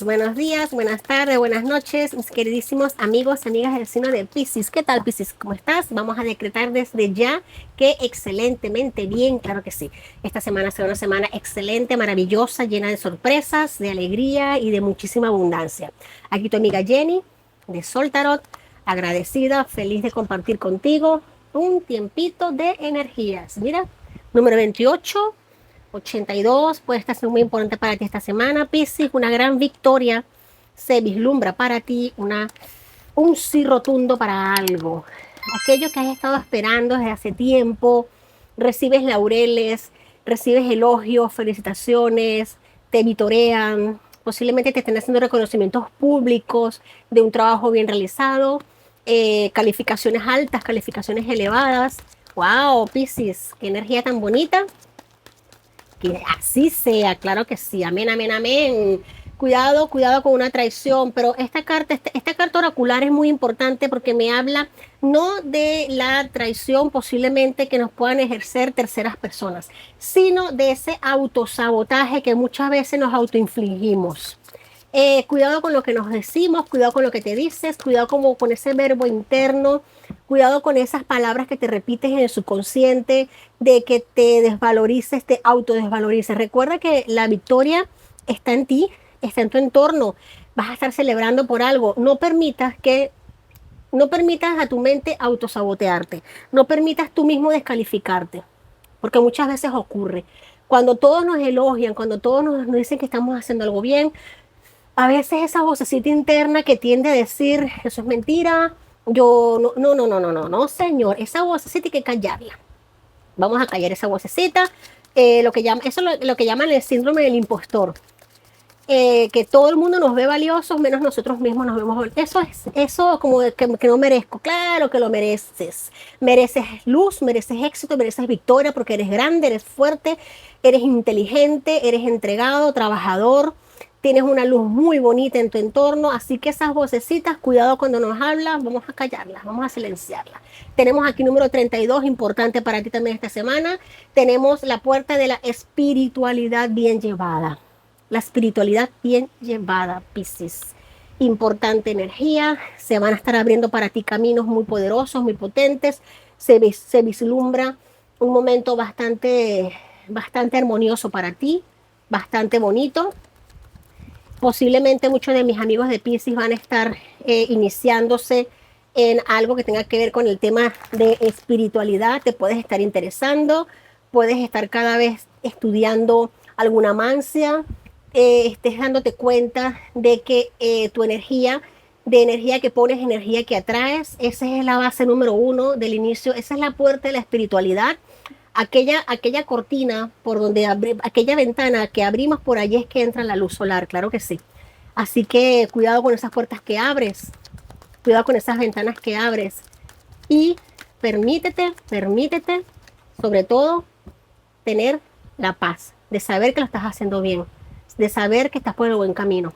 buenos días, buenas tardes, buenas noches, mis queridísimos amigos, amigas del signo de Piscis. ¿Qué tal, Piscis? ¿Cómo estás? Vamos a decretar desde ya que excelentemente bien, claro que sí. Esta semana será una semana excelente, maravillosa, llena de sorpresas, de alegría y de muchísima abundancia. Aquí tu amiga Jenny, de Sol Tarot, agradecida, feliz de compartir contigo un tiempito de energías. Mira, número 28. 82 puede estar siendo muy importante para ti esta semana, Piscis. Una gran victoria se vislumbra para ti, un sí rotundo para algo. Aquello que has estado esperando desde hace tiempo, recibes laureles, recibes elogios, felicitaciones, te vitorean, posiblemente te estén haciendo reconocimientos públicos de un trabajo bien realizado, calificaciones altas, calificaciones elevadas. ¡Wow, Piscis! ¡Qué energía tan bonita! Que así sea, claro que sí, amén, amén, amén. Cuidado, cuidado con una traición, pero esta carta oracular es muy importante porque me habla no de la traición posiblemente que nos puedan ejercer terceras personas, sino de ese autosabotaje que muchas veces nos autoinfligimos. Cuidado con lo que nos decimos, cuidado con lo que te dices, cuidado como con ese verbo interno, cuidado con esas palabras que te repites en el subconsciente, de que te desvalorices, te autodesvalorices. Recuerda que la victoria está en ti, está en tu entorno, vas a estar celebrando por algo. No permitas a tu mente autosabotearte, no permitas tú mismo descalificarte, porque muchas veces ocurre. Cuando todos nos elogian, cuando todos nos dicen que estamos haciendo algo bien, a veces esa vocecita interna que tiende a decir, eso es mentira, yo no, señor, esa vocecita hay que callarla. Vamos a callar esa vocecita. Eso es lo que llaman el síndrome del impostor. Que todo el mundo nos ve valiosos, menos nosotros mismos nos vemos valiosos. Eso como que no merezco. Claro que lo mereces. Mereces luz, mereces éxito, mereces victoria porque eres grande, eres fuerte, eres inteligente, eres entregado, trabajador. Tienes una luz muy bonita en tu entorno, así que esas vocecitas, cuidado cuando nos hablan, vamos a callarlas, vamos a silenciarlas. Tenemos aquí número 32, importante para ti también esta semana. Tenemos la puerta de la espiritualidad bien llevada. La espiritualidad bien llevada, Piscis. Importante energía, se van a estar abriendo para ti caminos muy poderosos, muy potentes. Se vislumbra un momento bastante armonioso para ti, bastante bonito. Posiblemente muchos de mis amigos de Piscis van a estar iniciándose en algo que tenga que ver con el tema de espiritualidad. Te puedes estar interesando, puedes estar cada vez estudiando alguna mancia, estés dándote cuenta de que tu energía, de energía que pones, energía que atraes, esa es la base número uno del inicio, esa es la puerta de la espiritualidad. Aquella cortina por donde aquella ventana que abrimos por allí es que entra la luz solar, claro que sí. Así que cuidado con esas puertas que abres, cuidado con esas ventanas que abres y permítete, sobre todo, tener la paz de saber que lo estás haciendo bien, de saber que estás por el buen camino.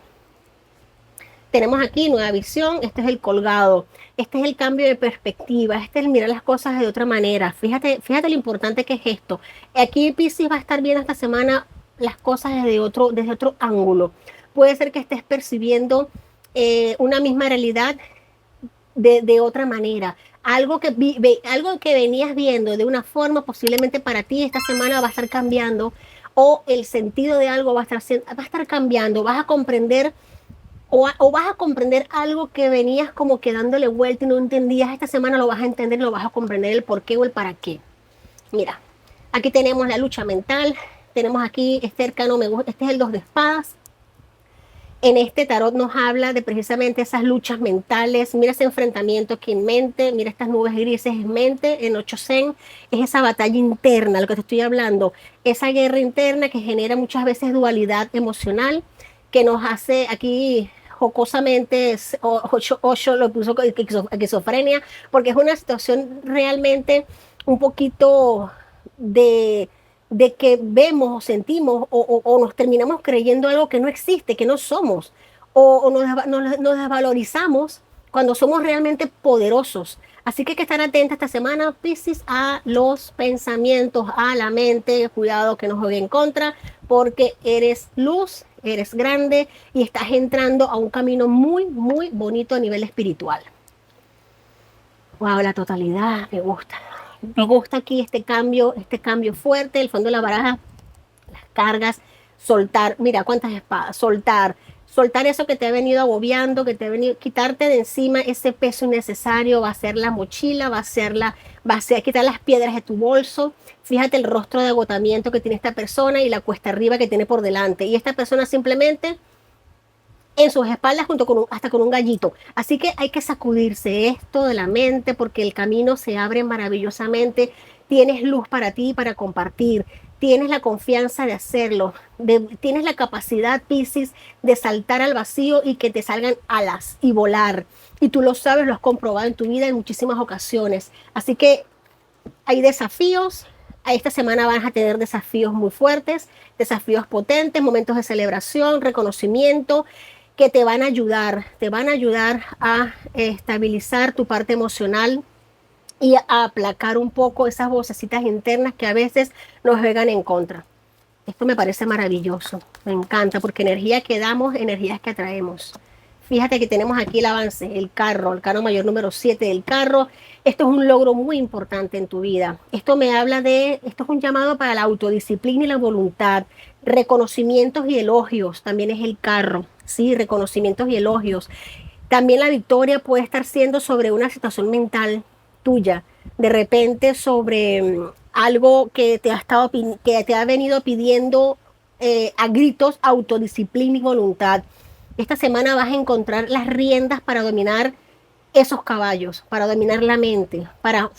Tenemos aquí nueva visión, este es el colgado, este es el cambio de perspectiva, este es el mirar las cosas de otra manera. Fíjate lo importante que es esto. Aquí Piscis va a estar viendo esta semana las cosas desde otro ángulo. Puede ser que estés percibiendo una misma realidad de otra manera. Algo que venías viendo de una forma, posiblemente para ti esta semana va a estar cambiando, o el sentido de algo va a estar cambiando, vas a comprender o vas a comprender algo que venías como que dándole vuelta y no entendías. Esta semana lo vas a entender, lo vas a comprender el por qué o el para qué. Mira, aquí tenemos la lucha mental, tenemos aquí este arcano, este es el 2 de espadas. En este tarot nos habla de precisamente esas luchas mentales. Mira ese enfrentamiento aquí en mente, mira estas nubes grises en mente, en 8 Zen, es esa batalla interna, lo que te estoy hablando, esa guerra interna que genera muchas veces dualidad emocional, que nos hace aquí jocosamente, Osho lo puso esquizofrenia, porque es una situación realmente un poquito de que vemos o sentimos o nos terminamos creyendo algo que no existe, que no somos, o nos desvalorizamos cuando somos realmente poderosos. Así que hay que estar atenta esta semana, Piscis, a los pensamientos, a la mente. Cuidado que no juegue en contra, porque eres luz eres grande y estás entrando a un camino muy, muy bonito a nivel espiritual. Wow, la totalidad, me gusta. Me gusta aquí este cambio fuerte, el fondo de la baraja, las cargas, soltar, mira cuántas espadas, soltar eso que te ha venido agobiando, que te ha venido, quitarte de encima ese peso innecesario, va a ser la mochila, va a ser quitar las piedras de tu bolso. Fíjate el rostro de agotamiento que tiene esta persona y la cuesta arriba que tiene por delante. Y esta persona simplemente en sus espaldas junto con hasta con un gallito. Así que hay que sacudirse esto de la mente porque el camino se abre maravillosamente. Tienes luz para ti, para compartir. Tienes la confianza de hacerlo. Tienes la capacidad, Piscis, de saltar al vacío y que te salgan alas y volar. Y tú lo sabes, lo has comprobado en tu vida en muchísimas ocasiones. Así que hay desafíos. A esta semana vas a tener desafíos muy fuertes, desafíos potentes, momentos de celebración, reconocimiento que te van a ayudar a estabilizar tu parte emocional y a aplacar un poco esas vocecitas internas que a veces nos juegan en contra. Esto me parece maravilloso, me encanta, porque energía que damos, energías que atraemos. Fíjate que tenemos aquí el avance, el carro mayor número 7 del carro. Esto es un logro muy importante en tu vida. Esto es un llamado para la autodisciplina y la voluntad. Reconocimientos y elogios, también es el carro, sí, reconocimientos y elogios. También la victoria puede estar siendo sobre una situación mental tuya, de repente sobre algo que que te ha venido pidiendo a gritos autodisciplina y voluntad. Esta semana vas a encontrar las riendas para dominar esos caballos, para dominar la mente, para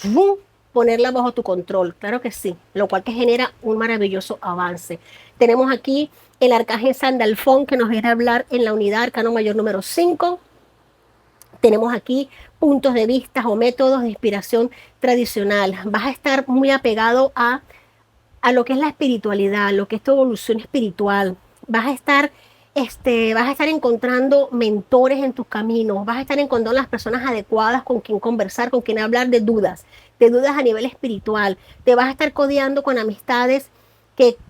ponerla bajo tu control. Claro que sí, lo cual te genera un maravilloso avance. Tenemos aquí el arcángel Sandalfón que nos viene a hablar en la unidad arcano mayor número 5. Tenemos aquí puntos de vista o métodos de inspiración tradicional. Vas a estar muy apegado a lo que es la espiritualidad, lo que es tu evolución espiritual. Vas a estar encontrando mentores en tus caminos, vas a estar encontrando las personas adecuadas con quien conversar, con quien hablar de dudas a nivel espiritual. Te vas a estar codeando con amistades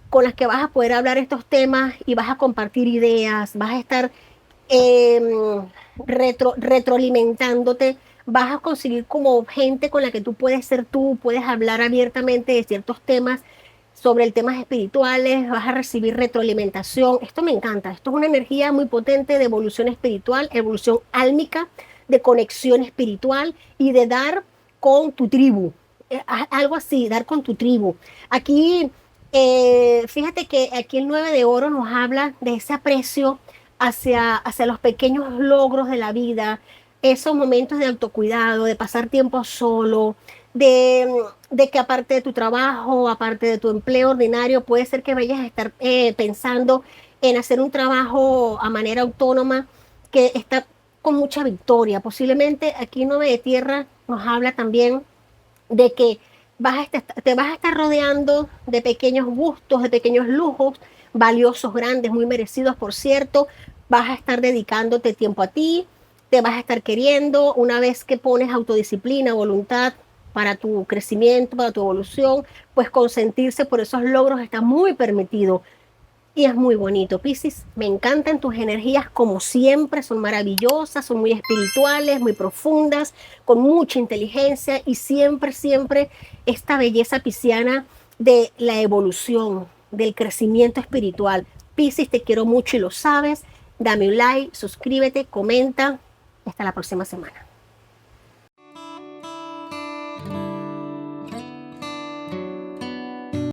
con las que vas a poder hablar estos temas y vas a compartir ideas, vas a estar eh, retroalimentándote, vas a conseguir como gente con la que tú puedes ser tú, puedes hablar abiertamente de ciertos temas sobre el temas espirituales, vas a recibir retroalimentación. Esto me encanta, esto es una energía muy potente de evolución espiritual, evolución álmica, de conexión espiritual y de dar con tu tribu. Algo así, dar con tu tribu. Aquí, fíjate que aquí el 9 de oro nos habla de ese aprecio hacia los pequeños logros de la vida, esos momentos de autocuidado, de pasar tiempo solo, de que aparte de tu trabajo, aparte de tu empleo ordinario, puede ser que vayas a estar pensando en hacer un trabajo a manera autónoma que está con mucha victoria. Posiblemente aquí 9 de tierra nos habla también de que te vas a estar rodeando de pequeños gustos, de pequeños lujos, valiosos, grandes, muy merecidos, por cierto. Vas a estar dedicándote tiempo a ti, te vas a estar queriendo. Una vez que pones autodisciplina, voluntad para tu crecimiento, para tu evolución, pues consentirse por esos logros está muy permitido. Y es muy bonito, Piscis. Me encantan tus energías como siempre, son maravillosas, son muy espirituales, muy profundas, con mucha inteligencia y siempre, siempre esta belleza pisciana de la evolución, del crecimiento espiritual. Piscis, te quiero mucho y lo sabes. Dame un like, suscríbete, comenta. Hasta la próxima semana.